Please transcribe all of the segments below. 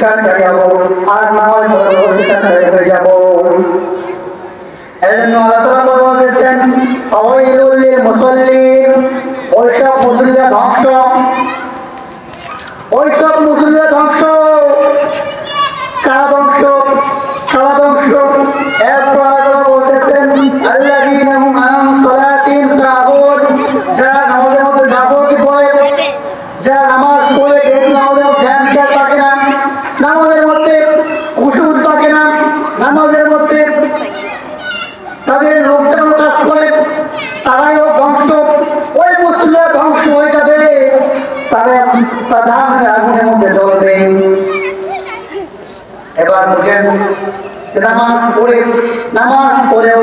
বহিষ্কারকারী হবো, আর নামাজ পড়ে বহিষ্কারকারী হয়ে যাবো। এজন্য আল্লাহ তাআলা বলেছেন ফাওয়াইলুল লিল মুসাল্লিন, ওইসব মুসল্লিরা ধ্বংস, ওইসব মুসল্লিরা ধ্বংস। কারা ধ্বংস? কারা ধ্বংস? এরপর আল্লাহ বলতেছেন আল্লাযীনা হুম আন সালাতিহিম সাহুন, যারা নামাজের মধ্যে গাফলতি করে, যারা নামাজ পড়ে কিন্তু নামাজের মধ্যে ধ্যান খেয়াল থাকে না, নামাজের মধ্যে খুশুর থাকে না, নামাজের মধ্যে তাদের রোগটাও কাজ করে, তারাও ধ্বংস। ওই মুসলিমরা ধ্বংস হয়ে যাবে, তারা প্রধান আগুনের মধ্যে জ্বলবে। এবার বুঝেন নামাজ পড়েও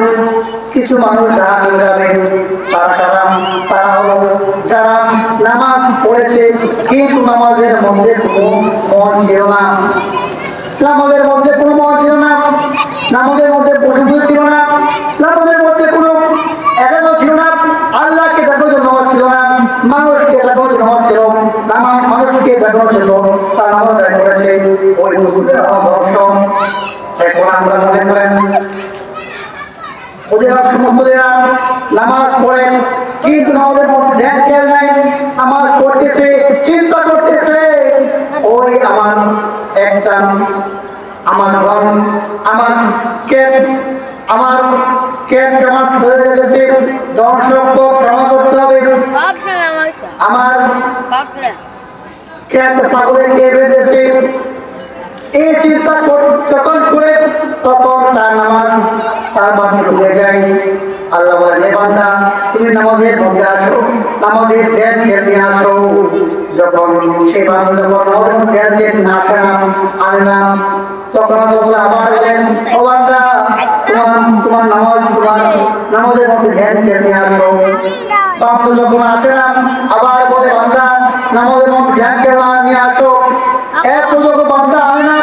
কিছু মানুষ জাহান্নামে যাবে। তারা হলো যারা নামাজ পড়েছে কিন্তু নামাজের মধ্যে কোনো মন ছিল না, নামাজের মধ্যে কোনো মন ছিল না, নামাজের মধ্যে পশুদ্ধ ছিল না, নামাজের মধ্যে কোনো একাগ্র ছিল না, আল্লাহকে দেখার জন্য ছিল না, মানুষকে দেখার জন্য ছিল, মানুষকে দেখানো ছিল, তারা নামাজ করেছে। ওই মুসলিমরা ধ্বংস। এখন আমরা মনে করেন ওদের মুসলিমরা নামাজ পড়েন কিন্তু নামাজের মধ্যে ধ্যান খেয়াল নাই, নামাজ পড়তেছে, চিন্তা করতেছে ওই আমার একটা আমার ঘর, আমার কেন জমা হয়ে গেছে, দর্শক জমা করতে হবে, আমার কেন ছাগলের কে বেঁধেছে, এই চিন্তা যখন করে তখন তার নামাজ তার বাকি হয়ে যায়। আল্লাহ বলেন হে বান্দা তুমি নামাজের মধ্যে আসো, নামাজের ধ্যান খেলে আসো। যখন সেই বান্দা যখন নামাজের ধ্যান না আনে না, তখন আল্লাহ আবার বলেন ও বান্দা তোমার নামাজের মধ্যে ধ্যান খেলে আসো। বান্দা যখন আসে না আবার বলে বান্দা নামাজের মধ্যে ধ্যান খেলা নিয়ে আসো। এত যখন বান্দা আনে না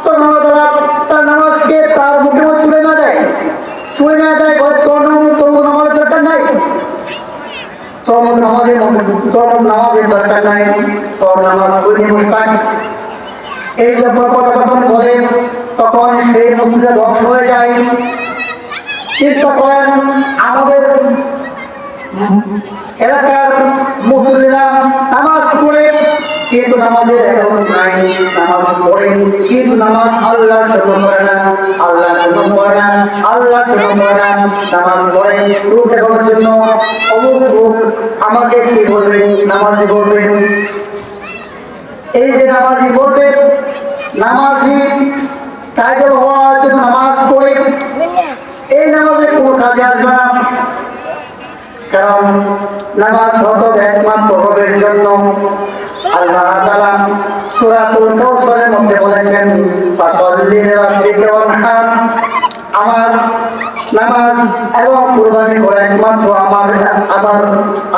তখন আল্লাহ তার নামাজকে তার মুখে চুলে না দেয়, নামাজের দরকার নাই, নামাজের দরকার নাই, নামাজ এই যখন বলে তখন সেই মসজিদে ধ্বংস হয়ে যায়। চেষ্টা করেন আমাদের এলাকার মুসলিমরা নামাজ পড়ে কিন্তু নামাজের নাই, নামাজ পড়ে কিন্তু নামাজ আল্লাহর জন্য পড়ে না, আল্লাহর জন্য পড়ে না, আল্লাহর জন্য পড়ে না, নামাজ পড়ে রূপ দেখানোর জন্য। অমুক রূপ আমাকে কি বলবে, নামাজি বলবে, এই যে নামাজি বলবে, নামাজি টাইটেল হওয়ার জন্য নামাজ পড়ে এই নামাজে কোনো কাজে আসবে না, কারণ নামাজ হতো একমাত্র রবের জন্য। আল্লাহ তাআলা সূরাতুল কাউসারের মধ্যে বলেছেন ফাসাল্লি লিরাব্বিকা ওয়ানহার, আমার নামাজ এবং কুরবানি করা একমাত্র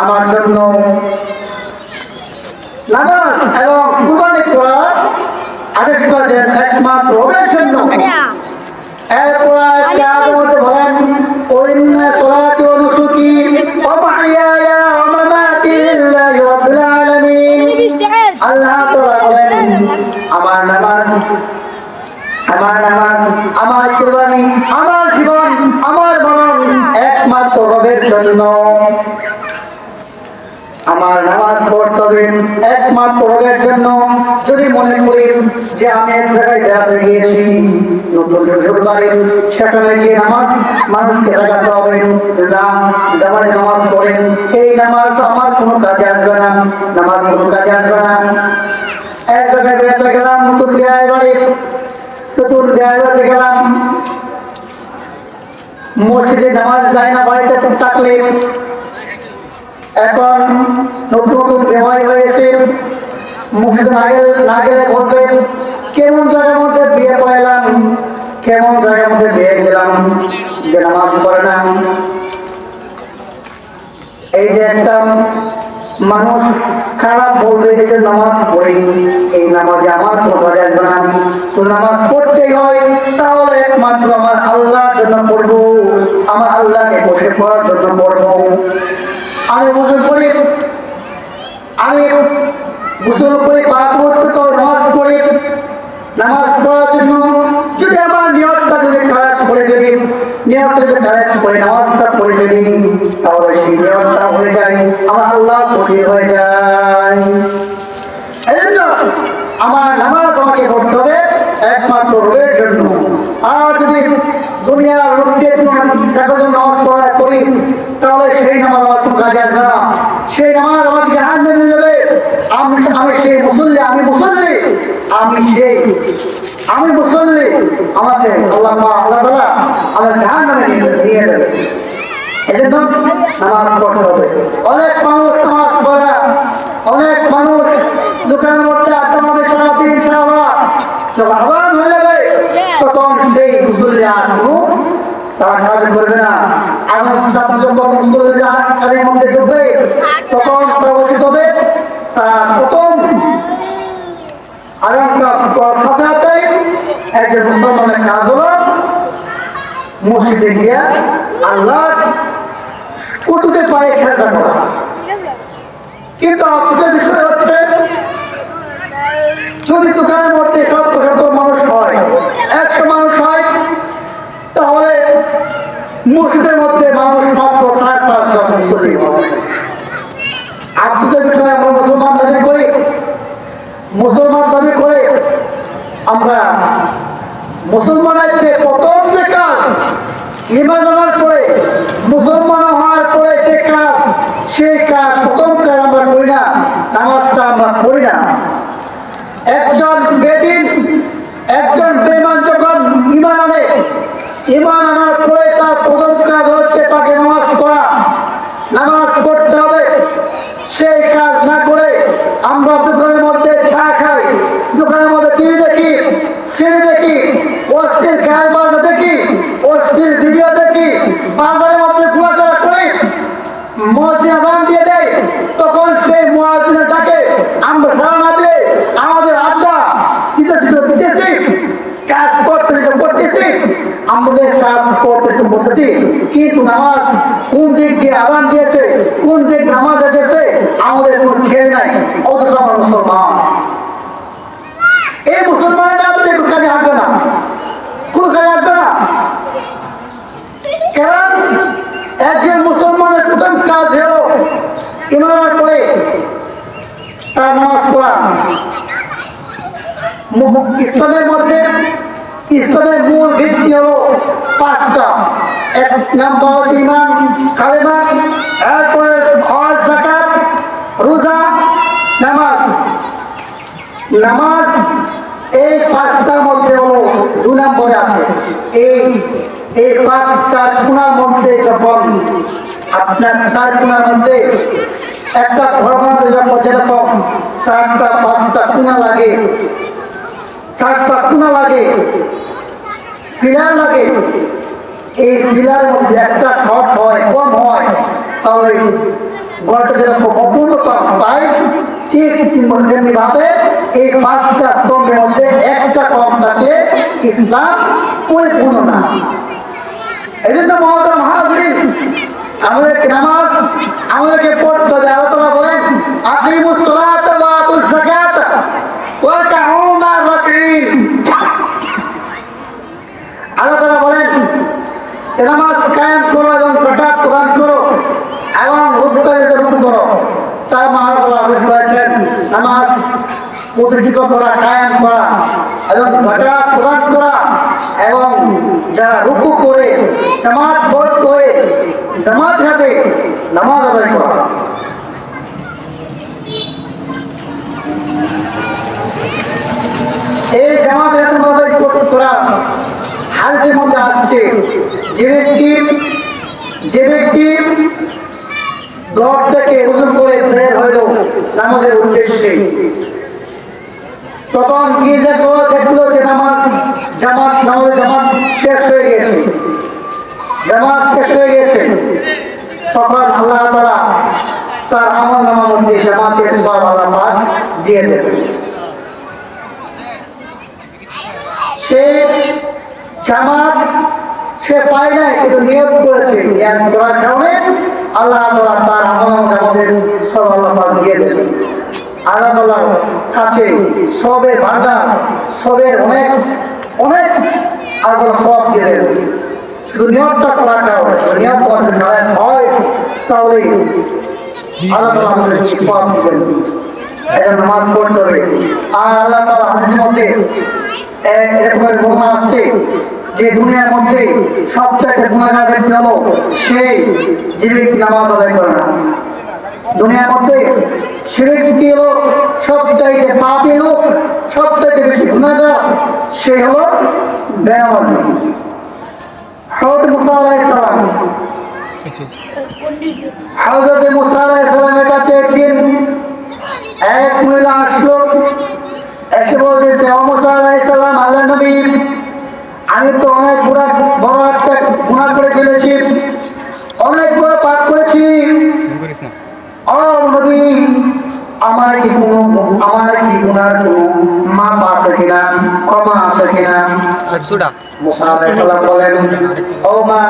আমার জন্য। নামাজ এবং কুরবানি করা আদেশ করেছেন একমাত্র রবের জন্য। এরপর আয়াতের মধ্যে বলেন ওয়াইন্না সলাতি ওয়া নুসুকি ওয়া মাহইয়ায়া ওয়া মামাতি লিল্লাহি রাব্বিল আলামিন। আল্লাহ তাআলা বলেন আমার নামাজ, আমার কুরবানি, আমার জীবন, আমার মরণ একমাত্র রবের জন্য। আমার নামাজ পড়তে হবে একমাত্র রবের জন্য। যদি মনে করি যে আমি এক জায়গায় বেড়াতে গিয়েছি নতুন শ্বশুর বাড়ি, সেখানে গিয়ে নামাজ মানুষকে দেখাতে হবে না, নামাজ পড়েন, এই নামাজ আমার কোনো কাজে আসবে না, নামাজ কোনো কাজে আসবে না। এক জায়গায় বেড়াতে গেলাম, নতুন জায়গাতে গেলাম, মসজিদে নামাজ যায় না, বাড়িতে থাকলে এখন নতুন বেমারি হয়েছে, মসজিদে না গেলে বলবে কেমন জায়গার মধ্যে বিয়ে পড়াইলাম, কেমন জায়গার মধ্যে বিয়ে গেলাম যে নামাজ পড়ে না। এই যে একটা মানুষ খারাপ বলবে যে নামাজ পড়ি, এই নামাজে আমার কোনো কাজে আসবে না। তো নামাজ পড়তেই হয়, তাহলে একমাত্র আমার আল্লাহর জন্য পড়বো, আমার আল্লাহকে বসে পড়ার জন্য পড়বো। আমি গোসল করি, নামাজ পড়ি, নিয়মটা যদি খালেস করে নামাজটা পড়ে ফেলি তাহলে সেই নিয়মটা হয়ে যায় আমার আল্লাহ কঠিন হয়ে যায়। এই জন্য আমার নামাজ আমাকে পড়তে হবে একমাত্র রবের জন্য। আর যদি দুনিয়ার রূপকে দেখার জন্য নামাজ পড়া করি তাহলে সেই নামাজ আমার খুব কাজে আসবে না, সেই নামাজ আমাকে জাহান্নামে নিয়ে যাবে। আমি সেই মুসল্লি, আমি মুসল্লি, আমি মুসল্লি, আমাকে আল্লাহ তাআলা আমার জাহান্নামে নিয়ে যাবে। এজন্য নামাজ পড়তে হবে। অনেক মানুষ নামাজ পড়ে না, অনেক মানুষ দোকানের মধ্যে আড্ডা মারবে সারাদিন সারারাত, যখন আযান হয়ে যাবে তখন সেই মুসল্লি আর কোনো তারা কাজ করবে না। আযান যখন মুসল্লি কাজের মধ্যে ঢুকবে তখন প্রবর্তিত হবে তার প্রথম আযানটা পড়াতেই একজন মুসলমানের কাজ হলো মসজিদে গিয়া আল্লাহর কুতুবে পায়ে সাজদা করা। কিন্তু আফসোসের বিষয় হচ্ছে যদি দোকানের মধ্যে শত শত মানুষ হয়, 100 মানুষ হয়, তাহলে মসজিদের মধ্যে মানুষ মাত্র 4-5 জন মুসল্লি হবে। আফসোসের বিষয় আমরা মুসলমান দাবি করি, আমরা মুসলমানের চেয়ে প্রথম যে কাজ ঈমান আনার পরে মুসলমান হওয়ার পরে যে কাজ, সেই কাজ প্রথম কাজ আমরা করি না, নামাজটা আমরা পড়ি না। একজন বেদিন, একজন বেঈমান যখন ঈমান আনে, ঈমান আনার পরে তার প্রথম কাজ হচ্ছে তাকে নামাজ পড়া, নামাজ পড়তে হবে। সেই কাজ না করে আমরা দোকানের মধ্যে চা খাই, দোকানের মধ্যে টিভি দেখি, সিডি দেখি, অশ্লীল গান বাজনা দেখি, অশ্লীল ভিডিও দেখি, বাজারের মধ্যে ঘোরাফেরা করি, মসজিদে আযান দিয়ে দেয়, তখন সেই মুয়াজ্জিনের ডাকে আমরা সাড়া না দিয়ে আমাদের আড্ডা দিতেছি, কাজ করতেছি, আমাদের কাজ করতেছি, কিন্তু নামাজ কোন দিক দিয়ে আযান দিয়েছে, কোন দিক নামাজ এসেছে আমাদের কোন খেয়াল নাই। অথচ আমরা মুসলমান, এই মুসলমানরা আমাদের কাজে আসবে না, কোন কাজে আসবে না। কারণ একজন মুসলমানের প্রথম কাজ হলো ঈমানের পরে তার নামাজ পড়া। ইসলামের মধ্যে ইসলামের মূল ভিত্তি হলো 5টা। এক নাম্বার হচ্ছে ঈমান, কালেমা, এরপরে হজ, যাকাত, রোজা, নামাজ। এই 5টার মধ্যে হলো 2 নম্বরে আছে। এই 5টার কোণার মধ্যে যখন আপনার 4 কোণার মধ্যে একটা ঘর বানাতে যেরকম 4টা 5টা কোণা লাগে, 4টা কোণা লাগে, পিলার লাগে, এই পিলারের মধ্যে একটা শর্ট হয়, কম হয়, তাহলে ঘরটা যেরকম অপূর্ণতা পায়, ঠিক তেমনি ভাবে এই 5টা স্তম্ভের মধ্যে একটা কম থাকলে ইসলাম পরিপূর্ণ না। এই জন্য মহতরম হাজিরিন, আমাদেরকে নামাজ আমাদেরকে পড়তে হবে। আল্লাহ তাআলা বলেন আকিমুস সালাতা ওয়া আতুজ যাকাতা ওয়ারকাউ মা'আর রাকিঈন। আল্লাহ তাআলা বলেন নামাজ কায়েম করো এবং যাকাত প্রদান করো এবং রুকুতে রুকু করো। তার মানে আল্লাহ আদেশ করেছেন নামাজ প্রতিষ্ঠিত করা, কায়েম করা এবং যাকাত প্রদান করা এবং যারা রুকু করে জামাত করে জামাত হাতে নামাজ আদায় করা। এই জামাত হাতে আদায় করা হাদিসের মধ্যে আসছে যে ব্যক্তি ঘর থেকে ওযু করে বের হইল নামাজের উদ্দেশ্যে, তখন কি দেখলো যে নামাজের জামাত শেষ হয়ে গেছে, তখন আল্লাহ তাআলা তার আমলনামার মধ্যে জামাতের সওয়াব আল্লাহ পাক দিয়ে দেবেন। সে জামাত সে পায় নাই, কিন্তু নিয়ত করেছে, নিয়ত করার কারণে আল্লাহ তাআলা তার আমলের সওয়াব আল্লাহ পাক দিয়ে দেবেন। আল্লাহ তাআলার কাছে সবের ভান্ডার, সবের অনেক আল্লাহ সওয়াব দিয়ে দেবেন। শুধু নিয়তটা করার কারণে নিয়ত তোমাদের খারাপ হয় তাহলে আল্লাহ তাআলা আমাদের সওয়াব দিবেন। এটা নামাজ পড়তে হবে। আর আল্লাহ তাআলা হাদিসের মধ্যে এরকমের ঘটনা আছে যে দুনিয়ার মধ্যে সবচেয়ে গুনাহগার ব্যক্তি হলো সেই যে ব্যক্তি নামাজ আদায় করে না। দুনিয়ার মধ্যে সে ব্যক্তি হলো সবচাইতে পাপী লোক, সবচাইতে বেশি গুনাহগার সে হলো বেনামাজি। হযরত মুসা আলাইহিস সালাম হযরত মুসা আলাইহিস সালামের কাছে একদিন এক মহিলা আসলো, এসে বলতেছে, ও মুসা আলাইহিস সালাম, আল্লাহর নবী, আমি তো অনেক বড় একটা গুনাহ করে ফেলেছি, অনেক বড় পাপ করেছি। ও নবী, আমার কি গুনার কোনো মাপ আছে কিনা, ক্ষমা আছে কিনা? মুসা আলাইহিস সালাম বলেন, ও মা,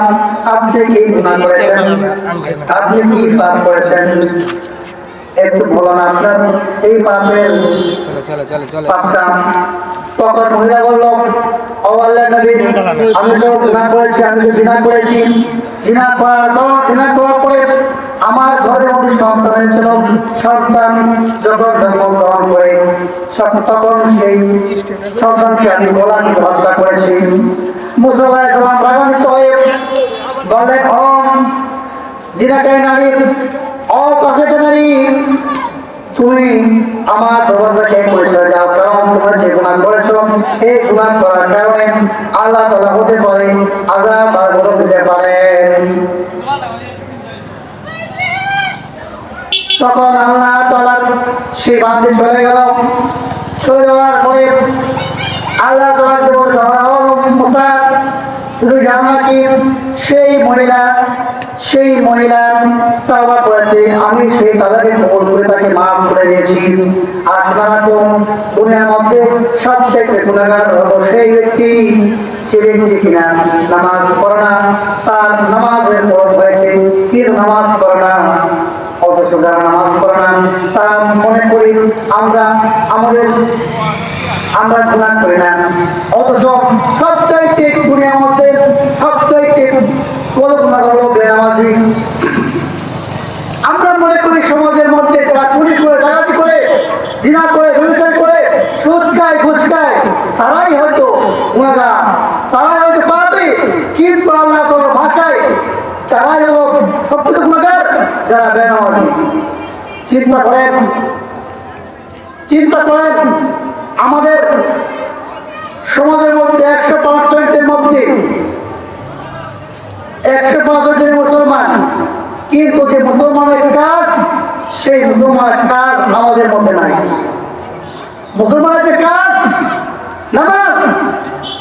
আপনি কি গুনাহ করেছেন? আপনি কি পাপ করেছেন? একটু বলুন আপনার এই পাপের পাপটা। তখন মহিলা বলল, ও আল্লাহর নবী, আমি তো জিনা করেছি, জিনা করার পরে আমার ঘরের মধ্যে সন্তান হয়েছিল। সন্তান যখন জন্মগ্রহণ করে তখন সেই সন্তানকে আমি গোলামি ভরসা করেছি। মুসা আলাইহিস সালাম রাগান্বিত হয়ে বললেন, ও জিনাকারী নারী, ও পাশে নারী, তুমি আমার দরবারে করে চলে যাও, কারণ তোমরা যে গুনাহ করেছো এই গুনাহ করার কারণে আল্লাহ তাআলা হতে পারে আযাব আর গজব দিতে পারেন। তখন আল্লাহ তাআলা সেই বান্দে চলে যাওয়ার পরে আল্লাহ তাআলা বললেন, মুসা, তুমি জানো কি সেই মহিলা তওবা করেছে, আমি সেই তাদেরকে কবুল করে তাকে মাফ করে দিয়েছি। আর জানো দুনিয়ার মধ্যে সবচেয়ে গুনাহগার হলো সেই ব্যক্তি যে ব্যক্তি কিনা নামাজ পড়ে না, তার নামাজের ফরজ হয়েছে কিন্তু নামাজ পড়ে না। অথচ যারা নামাজ পড়ে না তারা মনে করি আমরা গুনাহ করি না। অথচ সবচাইতে দুনিয়ার মধ্যে সবচাইতে বড় গুনাহ হলো বেনামাজি। আমরা মনে করি সমাজের মধ্যে যারা চুরি করে, ডাকাতি করে, জিনা করে, ব্যভিচার করে, সুদ খায়, ঘুষ খায়, তারাই হয়তো গুনাহগার, তারাই হয়তো পাপী। কিন্তু আল্লাহ তাআলার ভাষায় যারাই হলো সবচেয়ে গুনাহগার যারা বেনামাজি। চিন্তা করেন আমাদের সমাজের মধ্যে 100% মধ্যে 100% মুসলমান, কিন্তু যে মুসলমানের কাজ সেই মুসলমানের কাজ আমাদের মধ্যে নাই। মুসলমানের যে কাজ নামাজ,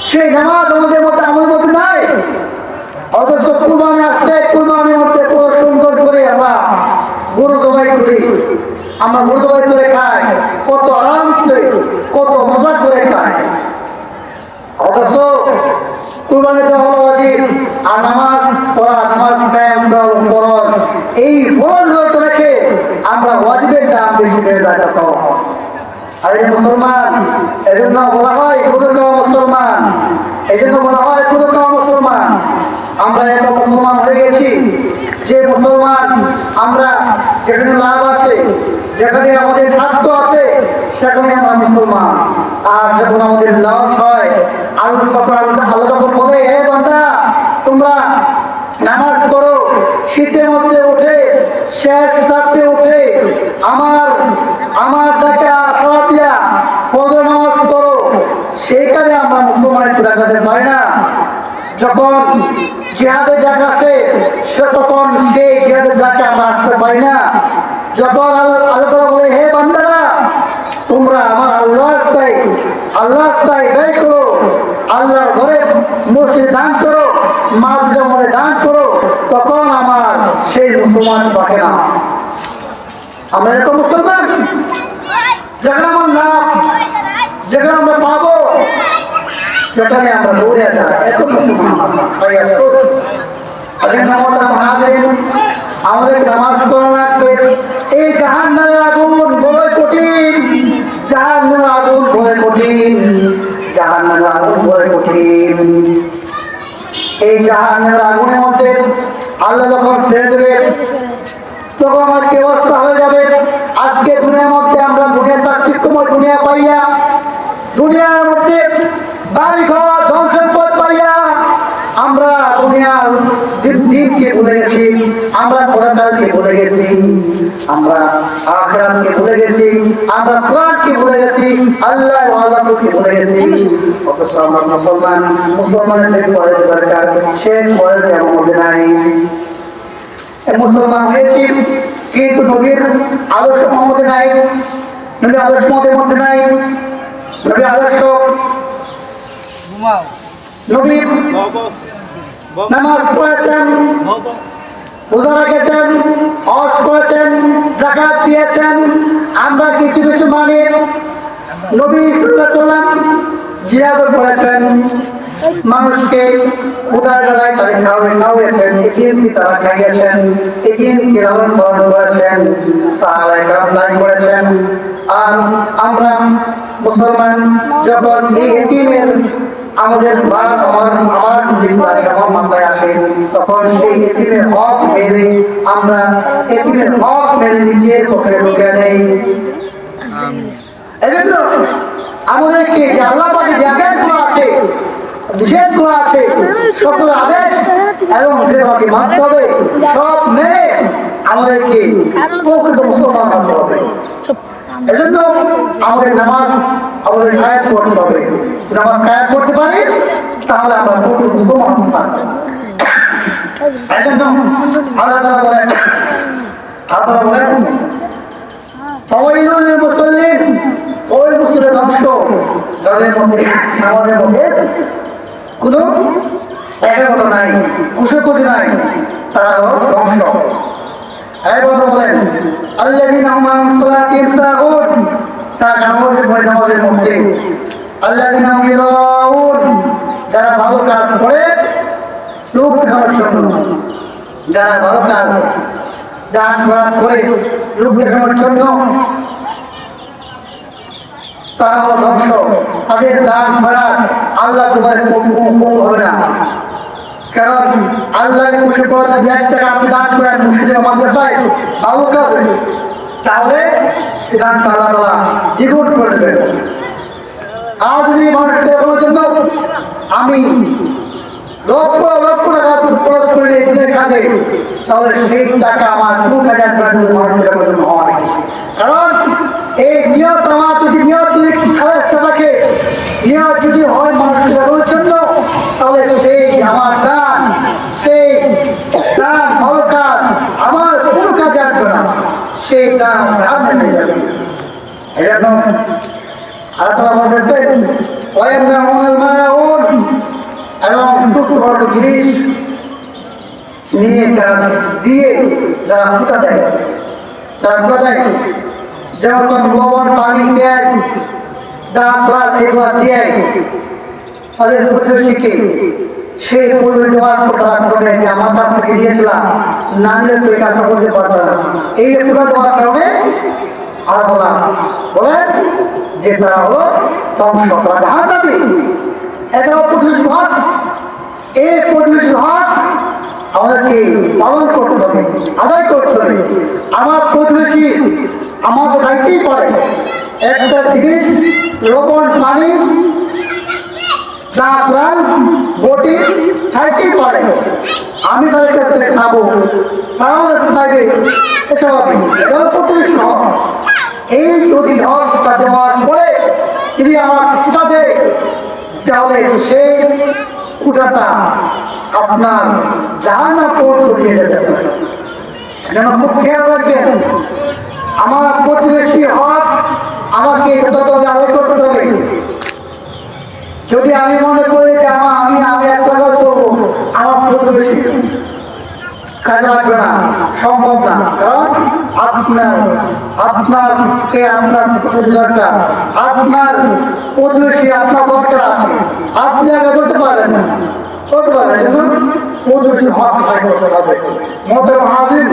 সেই নামাজ আমাদের মধ্যে নাই। অথচ কুরবানি আসছে, কুরবানির মধ্যে পুরো সুন্দর করে আমরা গরু জবাই করি, আমরা গরু জবাই করে খাই, কত আরামসে কত মজা করে খাই। অথচ কুরবানি দেওয়া হলো ওয়াজিব, আর নামাজ পড়া, নামাজ কায়েম করা ফরজ। এই ফরজ রেখে আমরা ওয়াজিবের দাম বেশি বেড়ে যায়। আর এই মুসলমান, এজন্য বলা হয় গুরুকাও মুসলমান, এজন্য বলা হয় গুরুকাও মুসলমান। আমরা একটা মুসলমান হয়ে গেছি যে মুসলমান আমরা যেখানে লাভ আছে, যেখানে আমাদের স্বার্থ আছে, সেখানে আমরা মুসলমান। আর যখন আমাদের লস হয়, আল্লাহ তখন বলে, হে বান্দা, তোমরা নামাজ পড়ো, শীতের মধ্যে উঠে, শেষ রাতে উঠে আমার তাকে আশা দিয়া ফজর নামাজ পড়ো। সেইখানে আমরা মুসলমানের দেখাতে পারি না। যখন জিহাদের ডাক আসে তখন সেই জিহাদের ডাকে আমরা আসতে পারি না। যখন আল্লাহ বলে, হে বান্দারা, তোমরা আমার আল্লাহর ব্যয় করো, আল্লাহর ঘরে মসজিদে দান করো, মাদ্রাসার মধ্যে দান করো, তখন আমার সেই মুসলমান পাবে না। আমরা এরকম মুসলমান যেখানে আমার নাম, যেখানে আমরা পাবো, সেখানে আমরা দৌড়ে যাই। এত আমাদের নামাজ পড়া লাগবে। এই জাহান্নামের আগুন বড় কঠিন, জাহান্নামের আগুন বড় কঠিন, জাহান্নামের আগুন বড় কঠিন। এই জাহান্নামের আল্লাহ যখন ফিরে দেবে তখন আমার কি অবস্থা হয়ে যাবে। আজকে দুনিয়ার মধ্যে আমরা দুনিয়া চাকচিক্যময় দুনিয়া পাইয়া, দুনিয়ার মধ্যে বাড়ি ঘর ধন সম্পদ পাইয়া আমরা দুনিয়ার দিনকে ভুলে গেছি, আমরা পরকালকে ভুলে গেছি, আমরা আখিরাতকে ভুলে গেছি, আমরা কোরআনকে ভুলে গেছি, আল্লাহ ও আল্লাহকে ভুলে গেছি। অথচ আমরা মুসলমানের পরের দরকার সে পরের এমন মধ্যে নাই। মুসলমান হয়েছি কিন্তু নবীর আদর্শ মধ্যে নাই, নবীর আদর্শ মধ্যে নাই, নবীর আদর্শ নবী নামাজ পড়েছেন, রোজা রেখেছেন, হজ করেছেন, যাকাত দিয়েছেন, আমরা কিছু কিছু মানি। নবী সাল্লাল্লাহু আলাইহি ওয়াসাল্লাম জিহাদ করেছেন, মানুষকে উদার বেলায় তারা খাওয়াইছেন, এতিমকে তারা খাইয়েছেন, এতিমকে লালন পালন করেছেন, সাহাবায়ে কেরাম দান করেছেন। আর আমরা মুসলমান যখন এই এতিমের আমাদের আমার মাথায় আসে তখন সেই এতিমের হক মেরে আমরা এতিমের হক মেরে নিজের পক্ষে ঢুকে নেই। এজন্য আমাদেরকে যে আল্লাহ পাকের যে আদেশগুলো আছে, নিষেধগুলো আছে, সকল আদেশ এবং নিষেধকে মানতে হবে, সব মেনে আমাদেরকে প্রকৃত মুসলমান হতে হবে। এজন্য আমাদের নামাজ আমাদের কায়েম করতে হবে। নামাজ কায়েম করতে পারি তাহলে আমরা প্রকৃত মুসলমান হতে পারব। এজন্য আল্লাহ তাআলা বলেন ফাওয়াইলুল লিল মুসাল্লিন, ওই মুসল্লির ধ্বংস যাদের মধ্যে নামাজের মধ্যে কোনো একাগ্রতা নাই, কুশলতা নাই, তারা ধ্বংস। এরপর বলেন আল্লাযীনা হুম আন সালাতিহিম সাহুন, যারা নামাজের মধ্যে, আল্লাযীনা হুম ইরাউন, যারা ভালো কাজ করে লোক দেখানোর জন্য, যারা ভালো কাজ দান খয়রাত করে লোক দেখানোর জন্য, তারা হলো ধ্বংস। তাদের দান খয়রাত আল্লাহ তোমার কবুল হবে না। কারণ আল্লাহর খুশি পড়ে যদি 1 টাকা আপনি দান করেন মসজিদের মাদ্রাসায় ভালো কাজে, তাহলে সে দানটা আল্লাহ তাআলা দ্বিগুণ করে দেবেন। আর যদি মানুষকে দেখানোর জন্য আমি লক্ষ লক্ষ টাকা খরচ করে এদের কাজে, তাহলে সেই টাকা আমার কোনো কাজে মানুষকে দেখানোর জন্য হয়। কারণ এই নিয়ত আমার যদি খারাপ থাকে, নিয়ত যদি হয় মানুষকে দেখানোর জন্য, তাহলে সেই আমার দান, সেই দান ভালো কাজ আমার কোনো কাজে আসবে না, সেই দান হাতে নিয়ে যাবে। এজন্য আল্লাহ তাআলা বলেছেন ওয়ায়ামনাউনাল মাউন, এবং ছোট জিনিস নিয়ে যারা দিয়ে যারা ফুটা দেয়, যেমন লবণ, পানি, পেঁয়াজ, ডাল, ভাত এগুলো দিয়ে তাদের প্রতিবেশীকে সেই পরিবেশ দেওয়ার পর যে আমার কাছ থেকে দিয়েছিলাম, না নিলে তো এই কাজটা করতে পারতাম না। এই পুরো দেওয়ার কারণে আর বলেন যে তারা হলো ধ্বংস, তারা জাহান্নামী। এটাও প্রতিবেশী হক, এই প্রতিবেশী হক আমাদেরকে পালন করতে হবে, আদায় করতে হবে। আমার প্রতিবেশী আমাকে খাইতেই পারে, একটা জিনিস লবণ, পানি, ডাল, বটি চাইতেই পারে, আমি তাদের কাছ থেকে খাবো, তারাও চাইবে, এসব প্রতিবেশী হক। এই যদি হকটা দেওয়ার পরে যদি আমার কুটা দেয়, তাহলে সেই কুটাটা আপনার জাহান্নাম পর্যন্ত নিয়ে যেতে পারে। যেন খুব খেয়াল রাখবেন, আমার প্রতিবেশী হক আমাকে যথাযথ আদায় করতে হবে। যদি আমি মনে করি যে আমি একটা কাজ করবো, আমার প্রতিবেশী কাজে লাগবে না, সম্ভব না। কারণ আপনাকে আপনার দরকার, আপনার প্রতিবেশী আপনার দরকার আছে, আপনি আগে করতে পারবেন না, করতে পারবেন। এই জন্য প্রতিবেশী হক আদায় করতে হবে। মোহতারাম হাজির,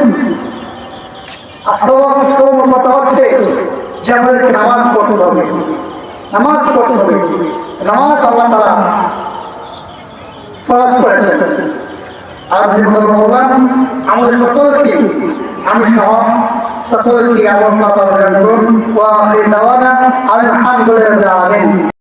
কথা হচ্ছে যে আমাদেরকে নামাজ পড়তে হবে, নামাজ পড়তে হবে। নামাজ আল্লাহ তাআলা ফরজ করেছেন। আর বললাম আমাদের সকলকে আমি সহ সকলকে আমার কথা জানবো ওয়া আলহামদুলিল্লাহ।